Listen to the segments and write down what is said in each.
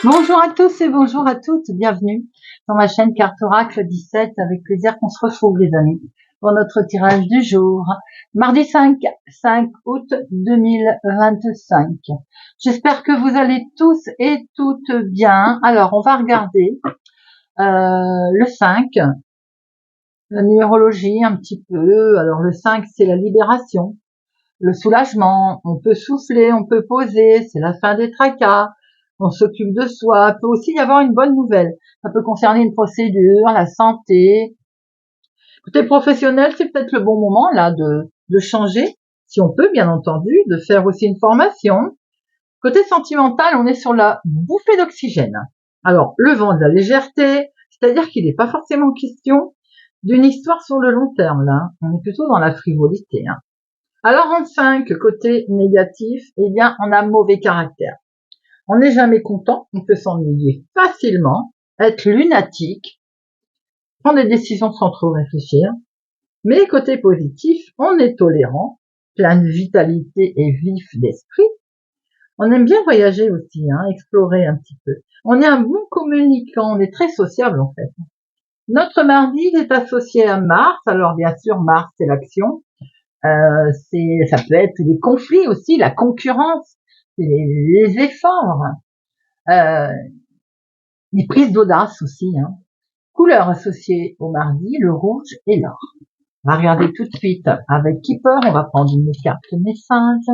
Bonjour à tous et bonjour à toutes, bienvenue dans ma chaîne Carte Oracle 17, avec plaisir qu'on se retrouve les amis pour notre tirage du jour, mardi 5 août 2025. J'espère que vous allez tous et toutes bien. Alors on va regarder le 5, la numérologie un petit peu. Alors le 5 c'est la libération, le soulagement, on peut souffler, on peut poser, c'est la fin des tracas, on s'occupe de soi. Il peut aussi y avoir une bonne nouvelle, ça peut concerner une procédure, la santé. Côté professionnel, c'est peut-être le bon moment là de changer, si on peut bien entendu, de faire aussi une formation. Côté sentimental, on est sur la bouffée d'oxygène. Alors, le vent de la légèreté, c'est-à-dire qu'il n'est pas forcément question d'une histoire sur le long terme là, on est plutôt dans la frivolité. Alors en 5, côté négatif, eh bien on a mauvais caractère. On n'est jamais content, on peut s'ennuyer facilement, être lunatique, prendre des décisions sans trop réfléchir. Mais côté positif, on est tolérant, plein de vitalité et vif d'esprit. On aime bien voyager aussi, explorer un petit peu. On est un bon communicant, on est très sociable en fait. Notre mardi est associé à Mars, alors bien sûr Mars c'est l'action. Ça peut être les conflits aussi, la concurrence, les efforts, les prises d'audace aussi. Couleurs associées au mardi, le rouge et l'or. On va regarder tout de suite avec Keeper, on va prendre une carte message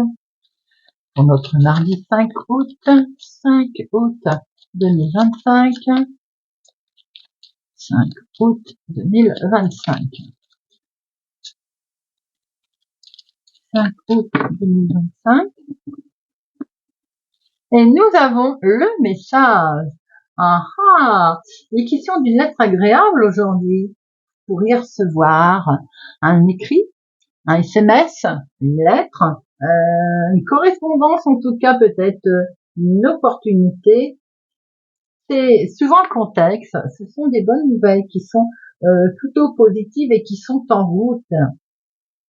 pour notre mardi 5 août 2025. 5 août 2025. 5 août 2025. Et nous avons le message. Il est question d'une lettre agréable aujourd'hui. Vous pourriez recevoir un écrit, un SMS, une lettre, une correspondance, en tout cas peut-être une opportunité. C'est suivant le contexte, ce sont des bonnes nouvelles qui sont plutôt positives et qui sont en route.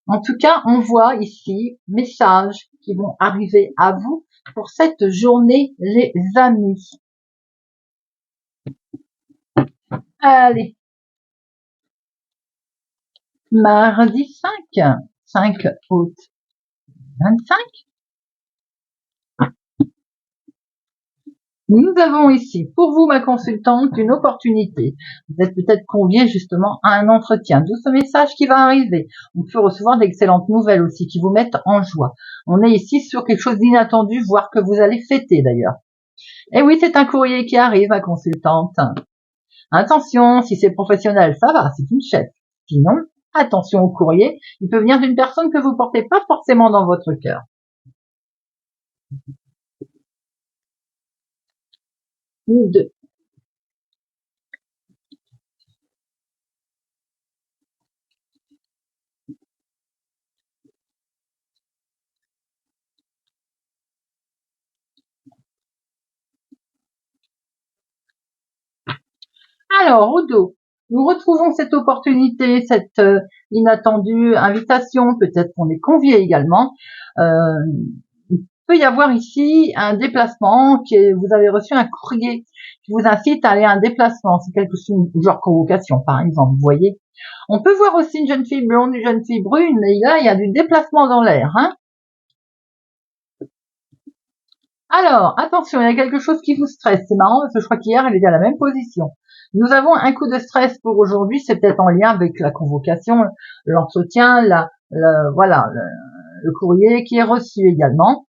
En tout cas, on voit ici messages qui vont arriver à vous pour cette journée, les amis. Allez, mardi 5 août 25. Nous avons ici, pour vous, ma consultante, une opportunité. Vous êtes peut-être convié justement à un entretien. D'où ce message qui va arriver. On peut recevoir d'excellentes nouvelles aussi qui vous mettent en joie. On est ici sur quelque chose d'inattendu, voire que vous allez fêter d'ailleurs. Et oui, c'est un courrier qui arrive, ma consultante. Attention, si c'est professionnel, ça va, c'est une chef. Sinon, attention au courrier, il peut venir d'une personne que vous portez pas forcément dans votre cœur. Ou deux. Alors, au dos, nous retrouvons cette opportunité, cette inattendue invitation, peut-être qu'on est convié également. Il peut y avoir ici un déplacement, vous avez reçu un courrier qui vous incite à aller à un déplacement, c'est quelque chose, genre convocation par exemple, vous voyez. On peut voir aussi une jeune fille blonde, une jeune fille brune, mais là il y a du déplacement dans l'air. Alors, attention, il y a quelque chose qui vous stresse. C'est marrant parce que je crois qu'hier, elle était à la même position. Nous avons un coup de stress pour aujourd'hui. C'est peut-être en lien avec la convocation, l'entretien, voilà, le courrier qui est reçu également.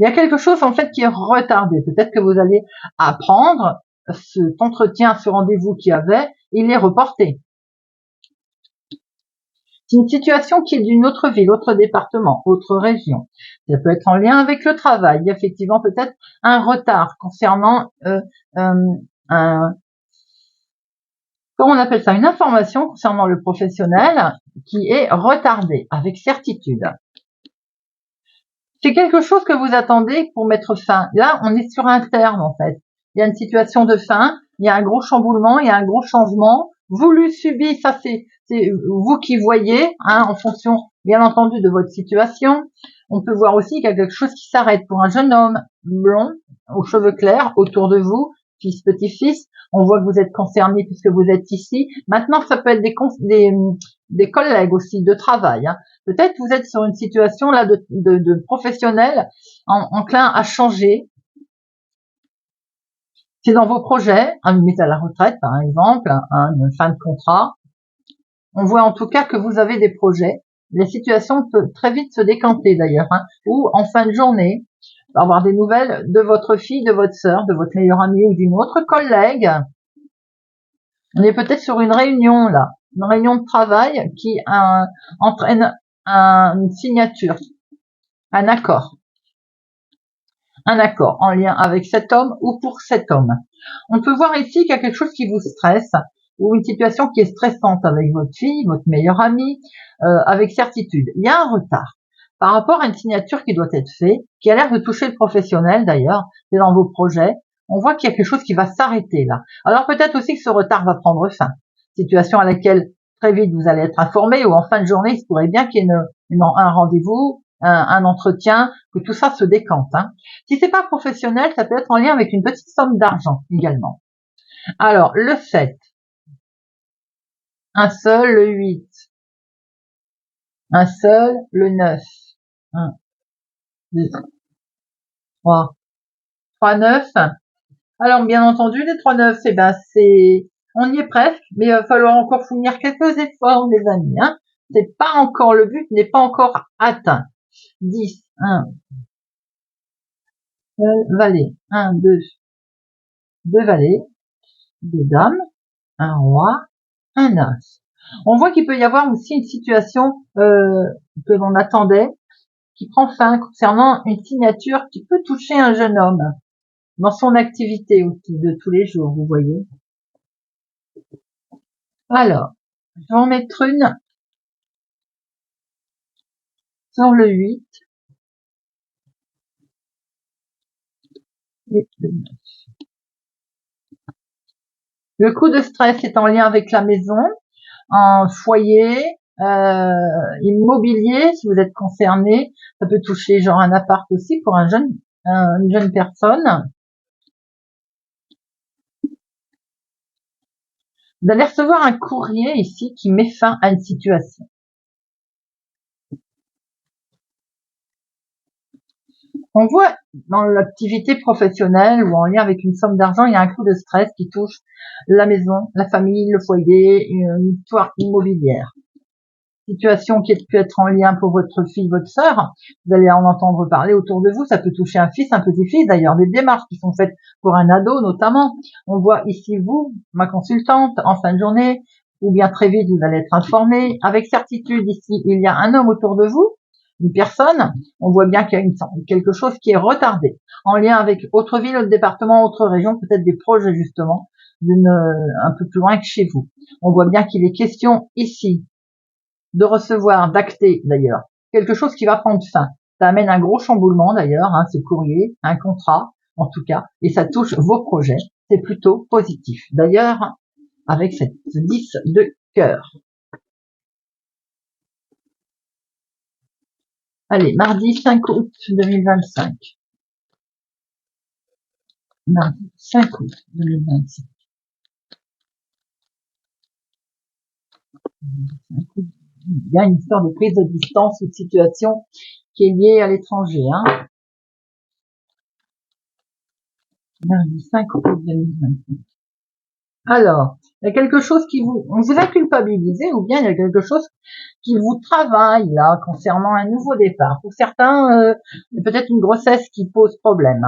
Il y a quelque chose en fait qui est retardé. Peut-être que vous allez apprendre cet entretien, ce rendez-vous qu'il y avait, il est reporté. C'est une situation qui est d'une autre ville, autre département, autre région. Ça peut être en lien avec le travail. Il y a effectivement peut-être un retard concernant comment on appelle ça, une information concernant le professionnel qui est retardée avec certitude. C'est quelque chose que vous attendez pour mettre fin. Là, on est sur un terme en fait. Il y a une situation de fin, il y a un gros chamboulement, il y a un gros changement voulu, subi. Ça c'est vous qui voyez, en fonction bien entendu de votre situation. On peut voir aussi qu'il y a quelque chose qui s'arrête pour un jeune homme blond, aux cheveux clairs autour de vous, fils, petit-fils. On voit que vous êtes concernés puisque vous êtes ici. Maintenant, ça peut être des collègues aussi de travail. Hein. Peut-être vous êtes sur une situation là de professionnel enclin à changer. C'est dans vos projets, une mise à la retraite par exemple, une fin de contrat. On voit en tout cas que vous avez des projets. Les situations peuvent très vite se décanter d'ailleurs, hein, ou en fin de journée, avoir des nouvelles de votre fille, de votre sœur, de votre meilleure amie ou d'une autre collègue. On est peut-être sur une réunion là, une réunion de travail qui entraîne une signature, un accord en lien avec cet homme ou pour cet homme. On peut voir ici qu'il y a quelque chose qui vous stresse ou une situation qui est stressante avec votre fille, votre meilleure amie, avec certitude. Il y a un retard par rapport à une signature qui doit être faite, qui a l'air de toucher le professionnel d'ailleurs, c'est dans vos projets. On voit qu'il y a quelque chose qui va s'arrêter là. Alors peut-être aussi que ce retard va prendre fin. Situation à laquelle très vite vous allez être informé ou en fin de journée, il se pourrait bien qu'il y ait un rendez-vous, un entretien, que tout ça se décante. Hein. Si c'est pas professionnel, ça peut être en lien avec une petite somme d'argent également. Alors, le 7, un seul, le 8, un seul, le 9, 1, 2, 3, 3, 9. Alors, bien entendu, les 3, 9, on y est presque, mais il va falloir encore fournir quelques efforts, les amis, hein. C'est pas encore, le but n'est pas encore atteint. 10, 1, valet, 1, 2, 2 valets, 2 dames, un roi, un as. On voit qu'il peut y avoir aussi une situation que l'on attendait, qui prend fin concernant une signature qui peut toucher un jeune homme dans son activité aussi de tous les jours, vous voyez. Alors, je vais en mettre une sur le 8 et le 9. Le coup de stress est en lien avec la maison, en foyer, immobilier, si vous êtes concerné. Ça peut toucher genre un appart aussi pour une jeune personne. Vous allez recevoir un courrier ici qui met fin à une situation. On voit dans l'activité professionnelle ou en lien avec une somme d'argent, il y a un coup de stress qui touche la maison, la famille, le foyer, une histoire immobilière. Situation qui peut être en lien pour votre fille, votre sœur. Vous allez en entendre parler autour de vous. Ça peut toucher un fils, un petit-fils. D'ailleurs, des démarches qui sont faites pour un ado notamment. On voit ici vous, ma consultante, en fin de journée, ou bien très vite vous allez être informé. Avec certitude, ici, il y a un homme autour de vous, une personne. On voit bien qu'il y a quelque chose qui est retardé, en lien avec autre ville, autre département, autre région, peut-être des projets justement, un peu plus loin que chez vous. On voit bien qu'il est question ici de recevoir, d'acter d'ailleurs, quelque chose qui va prendre fin. Ça amène un gros chamboulement d'ailleurs, hein, ce courrier, un contrat en tout cas, et ça touche vos projets. C'est plutôt positif. D'ailleurs, avec ce 10 de cœur. Allez, mardi 5 août 2025. Mardi 5 août 2025. Il y a une histoire de prise de distance ou de situation qui est liée à l'étranger. Hein. Mardi 5 août 2025. Alors, il y a quelque chose on vous a culpabilisé ou bien il y a quelque chose qui vous travaille là concernant un nouveau départ. Pour certains, peut-être une grossesse qui pose problème.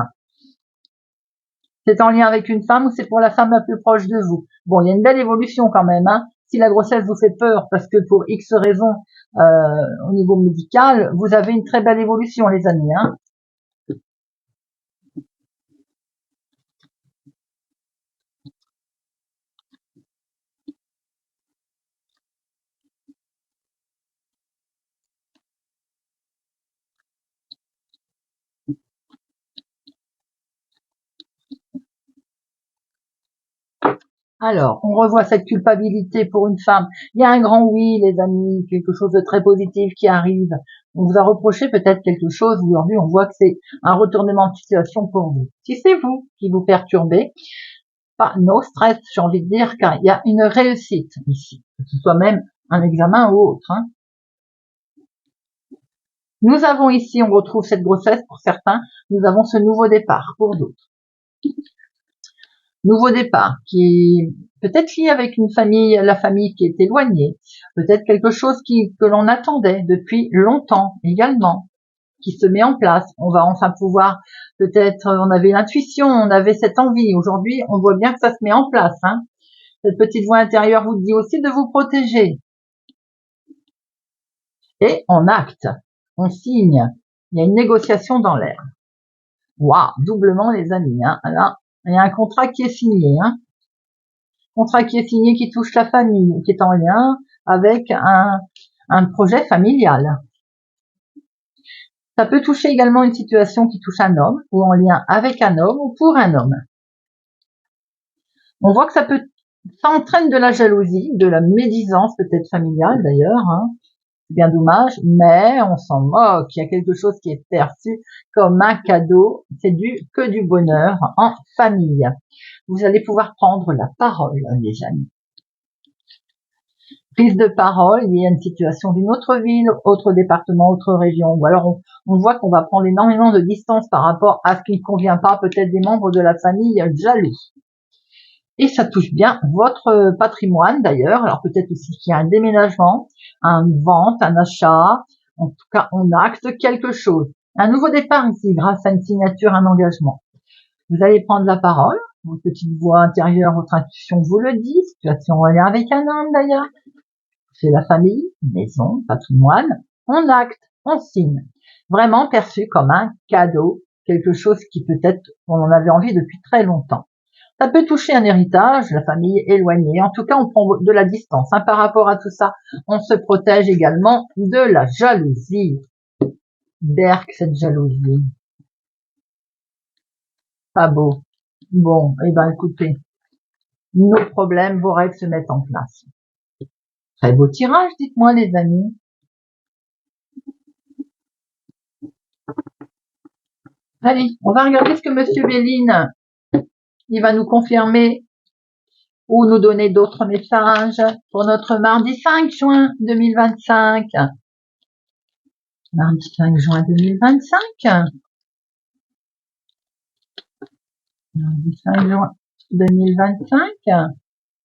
C'est en lien avec une femme ou c'est pour la femme la plus proche de vous. Bon, il y a une belle évolution quand même. Hein. Si la grossesse vous fait peur parce que pour X raisons au niveau médical, vous avez une très belle évolution les amis. Hein. Alors, on revoit cette culpabilité pour une femme. Il y a un grand oui, les amis, quelque chose de très positif qui arrive. On vous a reproché peut-être quelque chose. Aujourd'hui, on voit que c'est un retournement de situation pour vous. Si c'est vous qui vous perturbez, pas no stress, j'ai envie de dire, car il y a une réussite ici, que ce soit même un examen ou autre. Hein. Nous avons ici, on retrouve cette grossesse pour certains, nous avons ce nouveau départ pour d'autres. Nouveau départ qui est peut-être lié avec une famille, la famille qui est éloignée, peut-être quelque chose que l'on attendait depuis longtemps également, qui se met en place. On va enfin pouvoir, peut-être, on avait l'intuition, on avait cette envie. Aujourd'hui, on voit bien que ça se met en place. Hein. Cette petite voix intérieure vous dit aussi de vous protéger. Et on acte, on signe. Il y a une négociation dans l'air. Waouh, doublement les amis. Hein. Là, il y a un contrat qui est signé. Hein. Contrat qui est signé, qui touche la famille, qui est en lien avec un projet familial. Ça peut toucher également une situation qui touche un homme, ou en lien avec un homme, ou pour un homme. On voit que ça entraîne de la jalousie, de la médisance peut-être familiale d'ailleurs, hein. C'est bien dommage, mais on s'en moque. Il y a quelque chose qui est perçu comme un cadeau. C'est que du bonheur en famille. Vous allez pouvoir prendre la parole, les amis. Prise de parole liée à une situation d'une autre ville, autre département, autre région. Ou alors on voit qu'on va prendre énormément de distance par rapport à ce qui ne convient pas, peut-être des membres de la famille jaloux. Et ça touche bien votre patrimoine d'ailleurs. Alors peut-être aussi qu'il y a un déménagement, une vente, un achat. En tout cas, on acte quelque chose. Un nouveau départ ici grâce à une signature, un engagement. Vous allez prendre la parole. Votre petite voix intérieure, votre intuition vous le dit. Situation en lien avec un homme d'ailleurs. C'est la famille, maison, patrimoine. On acte, on signe. Vraiment perçu comme un cadeau. Quelque chose qui peut-être on en avait envie depuis très longtemps. Ça peut toucher un héritage, la famille éloignée. En tout cas, on prend de la distance. Hein. Par rapport à tout ça, on se protège également de la jalousie. Berk, cette jalousie. Pas beau. Bon, eh ben écoutez, nos problèmes, vos règles se mettent en place. Très beau tirage, dites-moi les amis. Allez, on va regarder ce que Monsieur Béline, il va nous confirmer ou nous donner d'autres messages pour notre mardi 5 juin 2025. Mardi 5 juin 2025. Mardi 5 juin 2025.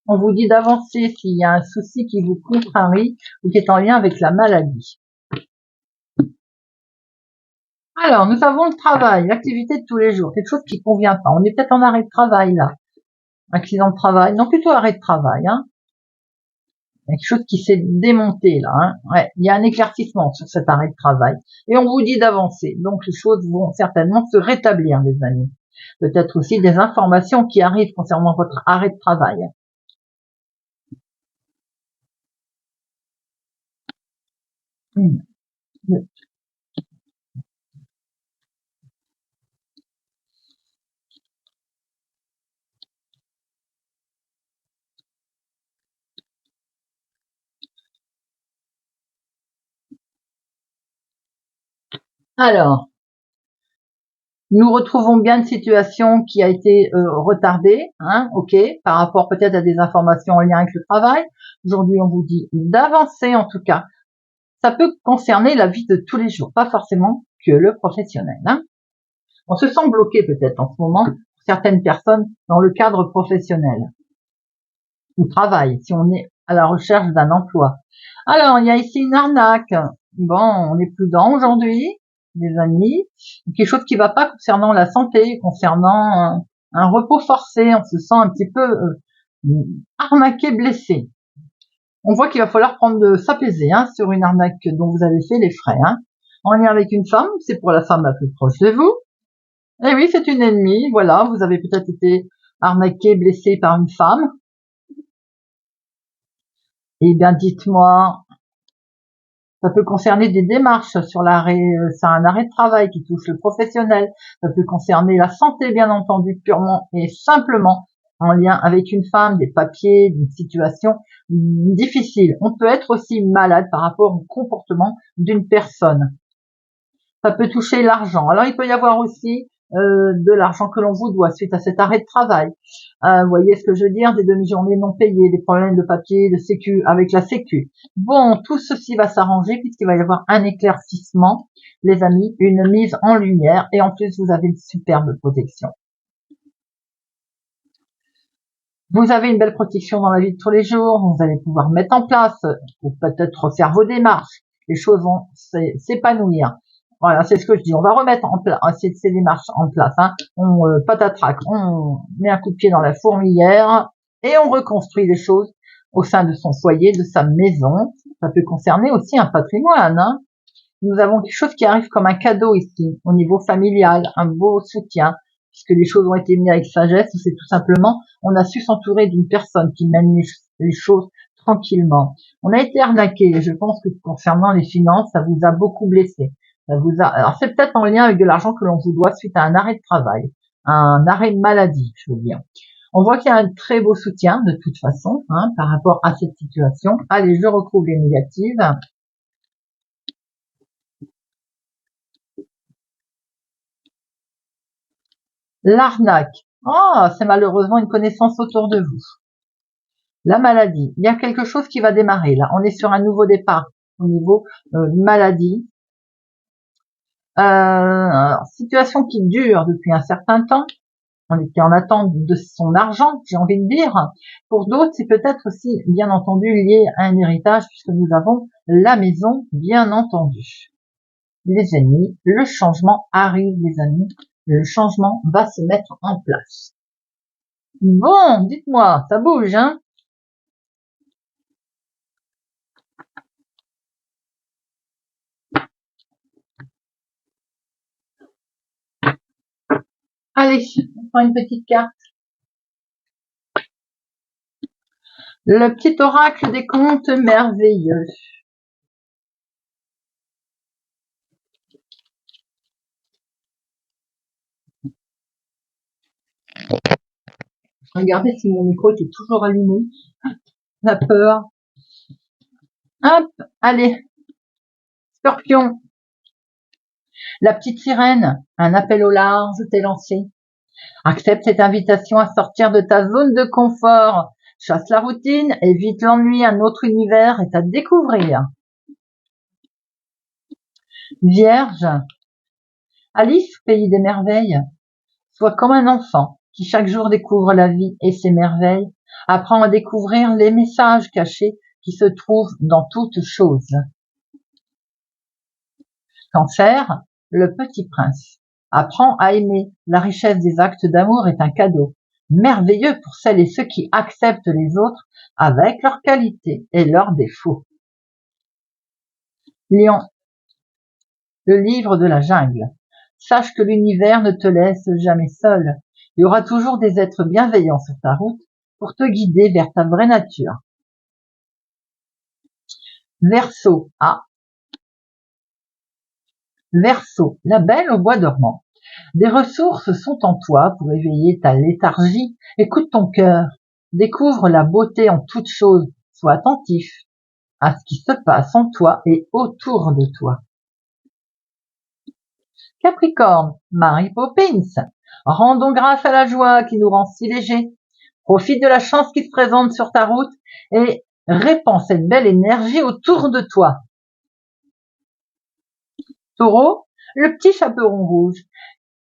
On vous dit d'avancer s'il y a un souci qui vous contrarie ou qui est en lien avec la maladie. Alors, nous avons le travail, l'activité de tous les jours, quelque chose qui convient pas. On est peut-être en arrêt de travail là. Accident de travail, non plutôt arrêt de travail. Hein. Quelque chose qui s'est démonté là. Hein. Ouais, il y a un éclaircissement sur cet arrêt de travail. Et on vous dit d'avancer. Donc les choses vont certainement se rétablir, les amis. Peut-être aussi des informations qui arrivent concernant votre arrêt de travail. Alors, nous retrouvons bien une situation qui a été retardée, hein, ok, par rapport peut-être à des informations en lien avec le travail. Aujourd'hui, on vous dit d'avancer en tout cas. Ça peut concerner la vie de tous les jours, pas forcément que le professionnel. Hein. On se sent bloqué peut-être en ce moment pour certaines personnes dans le cadre professionnel ou travail, si on est à la recherche d'un emploi. Alors, il y a ici une arnaque. Bon, on est prudent aujourd'hui, les amis. Quelque chose qui va pas concernant la santé, concernant un repos forcé. On se sent un petit peu arnaqué, blessé. On voit qu'il va falloir s'apaiser hein, sur une arnaque dont vous avez fait les frais. Hein. En lien avec une femme, c'est pour la femme la plus proche de vous. Et oui, c'est une ennemie. Voilà, vous avez peut-être été arnaqué, blessé par une femme. Eh bien, dites-moi, ça peut concerner des démarches sur l'arrêt, c'est un arrêt de travail qui touche le professionnel. Ça peut concerner la santé, bien entendu, purement et simplement. en lien avec une femme, des papiers, d'une situation difficile. On peut être aussi malade par rapport au comportement d'une personne. Ça peut toucher l'argent. Alors, il peut y avoir aussi de l'argent que l'on vous doit suite à cet arrêt de travail. Vous voyez ce que je veux dire, des demi-journées non payées, des problèmes de papier, de sécu, avec la sécu. Bon, tout ceci va s'arranger puisqu'il va y avoir un éclaircissement, les amis, une mise en lumière et en plus, vous avez une superbe protection. Vous avez une belle protection dans la vie de tous les jours, vous allez pouvoir mettre en place, ou peut-être refaire vos démarches, les choses vont s'épanouir. Voilà, c'est ce que je dis. On va remettre en place ces démarches en place. On patatrac, on met un coup de pied dans la fourmilière et on reconstruit les choses au sein de son foyer, de sa maison. Ça peut concerner aussi un patrimoine. Nous avons quelque chose qui arrive comme un cadeau ici, au niveau familial, un beau soutien, puisque les choses ont été mises avec sagesse. C'est tout simplement, on a su s'entourer d'une personne qui mène les choses tranquillement. On a été arnaqué. Je pense que concernant les finances, ça vous a beaucoup blessé. Alors c'est peut-être en lien avec de l'argent que l'on vous doit suite à un arrêt de travail, un arrêt de maladie, je veux dire. On voit qu'il y a un très beau soutien de toute façon par rapport à cette situation. Allez, je retrouve les négatives. L'arnaque. Ah, c'est malheureusement une connaissance autour de vous. La maladie. Il y a quelque chose qui va démarrer là. On est sur un nouveau départ au niveau maladie. Situation qui dure depuis un certain temps. On était en attente de son argent, j'ai envie de dire. Pour d'autres, c'est peut-être aussi, bien entendu, lié à un héritage, puisque nous avons la maison, bien entendu. Les amis, le changement arrive, les amis. Le changement va se mettre en place. Bon, dites-moi, ça bouge, hein? Allez, on prend une petite carte. Le petit oracle des contes merveilleux. Regardez si mon micro était toujours allumé. La peur. Hop, allez. Scorpion. La petite sirène, un appel au large t'est lancé. Accepte cette invitation à sortir de ta zone de confort. Chasse la routine, évite l'ennui, un autre univers est à découvrir. Vierge. Alice, pays des merveilles. Sois comme un enfant qui chaque jour découvre la vie et ses merveilles. Apprends à découvrir les messages cachés qui se trouvent dans toute chose. Cancer, le petit prince. Apprends à aimer. La richesse des actes d'amour est un cadeau merveilleux pour celles et ceux qui acceptent les autres avec leurs qualités et leurs défauts. Lion, le livre de la jungle. Sache que l'univers ne te laisse jamais seul. Il y aura toujours des êtres bienveillants sur ta route pour te guider vers ta vraie nature. Verseau, Verseau, la belle au bois dormant. Des ressources sont en toi pour éveiller ta léthargie. Écoute ton cœur, découvre la beauté en toute chose, sois attentif à ce qui se passe en toi et autour de toi. Capricorne, Mary Poppins, rendons grâce à la joie qui nous rend si légers. Profite de la chance qui se présente sur ta route et répands cette belle énergie autour de toi. Taureau, le petit chaperon rouge.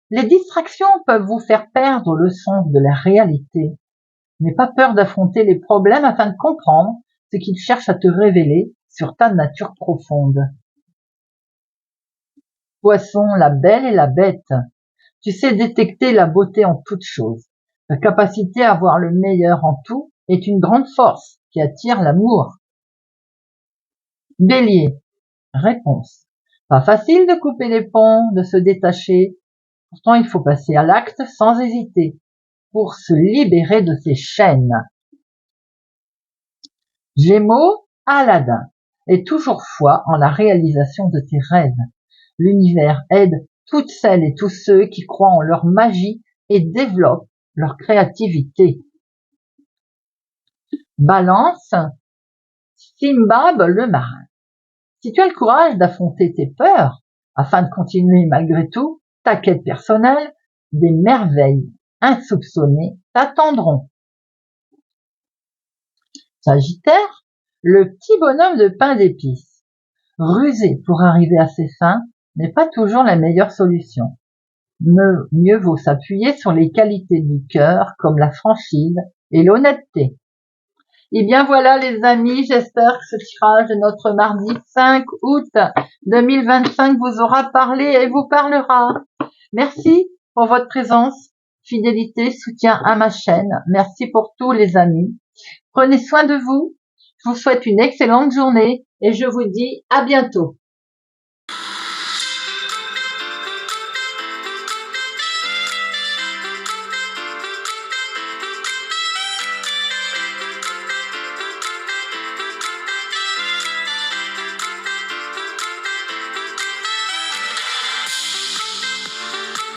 Les distractions peuvent vous faire perdre le sens de la réalité. N'aie pas peur d'affronter les problèmes afin de comprendre ce qu'ils cherchent à te révéler sur ta nature profonde. Poisson, la belle et la bête. Tu sais détecter la beauté en toute chose. Ta capacité à voir le meilleur en tout est une grande force qui attire l'amour. Bélier, réponse. Pas facile de couper les ponts, de se détacher. Pourtant, il faut passer à l'acte sans hésiter pour se libérer de ces chaînes. Gémeaux, Aladdin. Aie toujours foi en la réalisation de tes rêves. L'univers aide toutes celles et tous ceux qui croient en leur magie et développent leur créativité. Balance, Simbab le marin. Si tu as le courage d'affronter tes peurs afin de continuer malgré tout ta quête personnelle, des merveilles insoupçonnées t'attendront. Sagittaire, le petit bonhomme de pain d'épices. Rusé pour arriver à ses fins n'est pas toujours la meilleure solution. Mieux vaut s'appuyer sur les qualités du cœur comme la franchise et l'honnêteté. Et bien voilà les amis, j'espère que ce tirage de notre mardi 5 août 2025 vous aura parlé et vous parlera. Merci pour votre présence, fidélité, soutien à ma chaîne. Merci pour tous les amis. Prenez soin de vous. Je vous souhaite une excellente journée et je vous dis à bientôt.